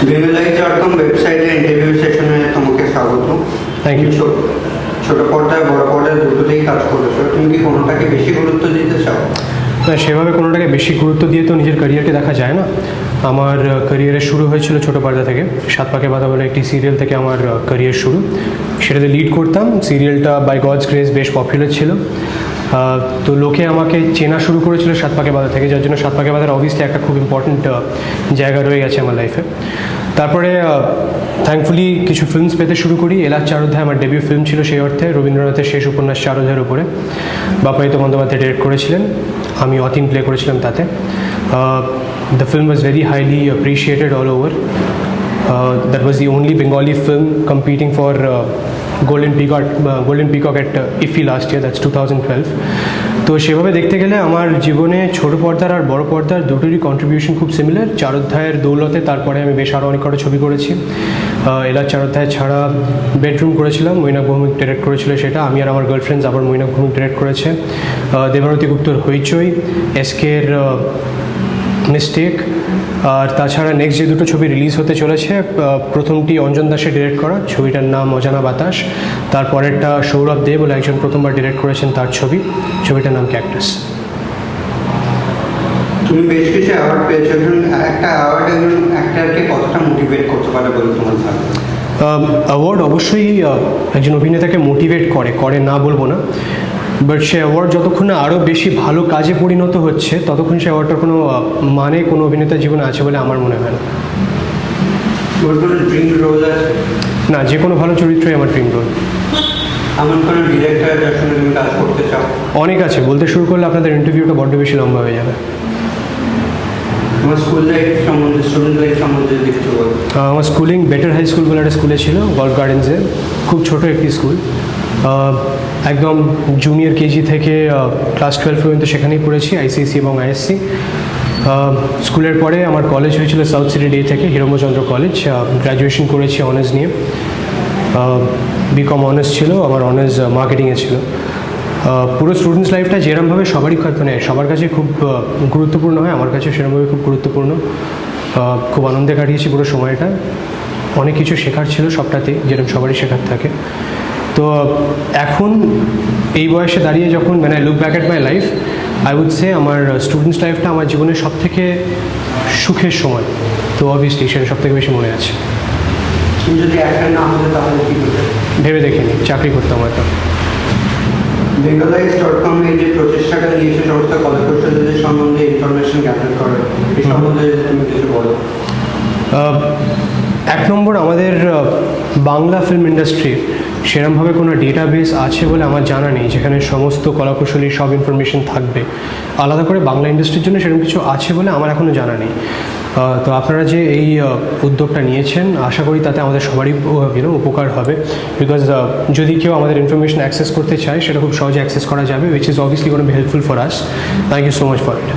বেঙ্গলাইজ.com ওয়েবসাইটে ইন্টারভিউ সেশনে তোমাকে স্বাগত। Thank you. ছোট পর্দায় বড় পর্দায় দুটোতেই কাজ করেছো, তুমি কি কোনোটাকে বেশি গুরুত্ব দিতে চাও? না, সেভাবে কোনোটাকে বেশি গুরুত্ব দিয়ে তো নিজের ক্যারিয়ারকে দেখা যায় না। আমার ক্যারিয়ারের শুরু হয়েছিল ছোটো পর্দা থেকে। সাত পাকে বাঁধা বলে একটি সিরিয়াল থেকে আমার ক্যারিয়ার শুরু। সেটাতে লিড করতাম। সিরিয়ালটা বাই গডস গ্রেস বেশ পপুলার ছিল। তো লোকে আমাকে চেনা শুরু করেছিল সাত পাকে বাঁধা থেকে, যার জন্য সাত পাকে বাঁধার অবভিয়াসলি একটা খুব ইম্পর্ট্যান্ট জায়গা রয়ে গেছে আমার লাইফে। তারপরে থ্যাঙ্কফুলি কিছু ফিল্মস পেতে শুরু করি। এলাচ চার অধ্যায় আমার ডেবিউ ফিল্ম ছিল সেই অর্থে। রবীন্দ্রনাথের শেষ উপন্যাস চার অধ্যায়ের উপরে বাপায়িত বন্দ্যোপাধ্যায় ডিরেক্ট করেছিলেন, আমি অতীন প্লে করেছিলাম তাতে। The film was very highly appreciated all over. That was the only Bengali film competing for golden peacock at IFFI last year, that's 2012। তো সেভাবে দেখতে গেলে আমার জীবনে ছোটো পর্দার আর বড় পর্দার দুটোরই কন্ট্রিবিউশন খুব সিমিলার। চার অধ্যায়ের দৌলতে তারপরে আমি বেশ আরও অনেক কটা ছবি করেছি। এলাচ চার অধ্যায় ছাড়া বেডরুম করেছিলাম, মৈনাক ভৌমিক ডিরেক্ট করেছিল সেটা। আমি আর আমার গার্লফ্রেন্ডস আবার মৈনাক ভৌমিক ডিরেক্ট করেছে। দেবারতী গুপ্তর হইচই, এসকের মিস্টেক। আর তাছাড়া নেক্সট যে দুটো ছবি রিলিজ হতে চলেছে, প্রথমটি অঞ্জন দাসের ডিরেক্ট করা, ছবিটার নাম অজানা বাতাস। তারপরেরটা সৌরভ দে বলে একজন প্রথমবার ডিরেক্ট করেছেন, তার ছবিটার নাম ক্যাকটাস। তুমি বেশ কিছু অ্যাওয়ার্ড পেয়েছো, একটা অ্যাওয়ার্ড একজন অ্যাক্টরকে কতটা মোটিভেট করতে পারে বলে তোমার ভাবে? অ্যাওয়ার্ড অবশ্যই একজন অভিনেতাকে মোটিভেট করে না বলবো না, বাট সে অ্যাওয়ার্ড যতক্ষণ না আরও বেশি ভালো কাজে পরিণত হচ্ছে ততক্ষণ সে অ্যাওয়ার্ডটার কোনো মানে কোনো অভিনেতার জীবনে আছে বলে আমার মনে হয় না। ড্রিম রোল আছে? না, যে কোনো ভালো চরিত্রই আমার ড্রিম রোল। এমন কোনো ডিরেক্টর যার সঙ্গে তুমি কাজ করতে চাও? অনেক আছে, বলতে শুরু করলে আপনাদের ইন্টারভিউটা বড্ড বেশি লম্বা হয়ে যাবে। আমার স্কুল লাইফ সম্বন্ধে, স্টুডেন্ট লাইফ সম্বন্ধে কিছু বলো। আমার স্কুলিং বেটার হাই স্কুল বলে একটা স্কুলে ছিল, গল্ফ গার্ডেন্সে। খুব ছোটো একটি স্কুল, একদম জুনিয়র কেজি থেকে ক্লাস 12 পর্যন্ত সেখানেই পড়েছি, আইসিএসসি এবং আইএসসি। স্কুলের পরে আমার কলেজ হয়েছিল সাউথ সিটি ডে থেকে, হিরম্বচন্দ্র কলেজ। গ্র্যাজুয়েশন করেছি অনার্স নিয়ে। বিকম অনার্স ছিল, আমার অনার্স মার্কেটিংয়ে ছিল। পুরো স্টুডেন্টস লাইফটা যেরমভাবে সবারই মানে সবার কাছে খুব গুরুত্বপূর্ণ হয়, আমার কাছে সেরকমভাবে খুব গুরুত্বপূর্ণ। খুব আনন্দে কাটিয়েছি পুরো সময়টা। অনেক কিছু শেখার ছিল সবটাতেই, যেরকম সবারই শেখার থাকে। তো এখন এই বয়সে দাঁড়িয়ে যখন মানে I look back at my life, I would say আমার স্টুডেন্টস লাইফটা আমার জীবনের সবথেকে সুখের সময়। তো অবভিয়াসলি সেটা সবথেকে বেশি মনে আছে। তুমি যদি অ্যাক্টর না হতে তাহলে কি করতে? ভেবে দেখিনি, চাকরি করতাম হয়তো। বেঙ্গলাইজ.com এর যে প্রচেষ্টাটা নিয়েছে সমস্ত কলাকুশলীদের সম্বন্ধে ইনফরমেশন গ্যাদার করে, এই সম্বন্ধে তুমি কিছু বলো। এক নম্বর, আমাদের বাংলা ফিল্ম ইন্ডাস্ট্রির সেরমভাবে কোনো ডেটাবেস আছে বলে আমার জানা নেই যেখানে সমস্ত কলাকুশলীর সব ইনফরমেশন থাকবে। আলাদা করে বাংলা ইন্ডাস্ট্রির জন্য সেরকম কিছু আছে বলে আমার এখনও জানা নেই। তো আপনারা যে এই উদ্যোগটা নিয়েছেন, আশা করি তাতে আমাদের সবারই উপকার হবে। বিকজ যদি কেউ আমাদের ইনফরমেশন অ্যাক্সেস করতে চায় সেটা খুব সহজে অ্যাক্সেস করা যাবে, which is obviously gonna be helpful for us. Thank you so much for it.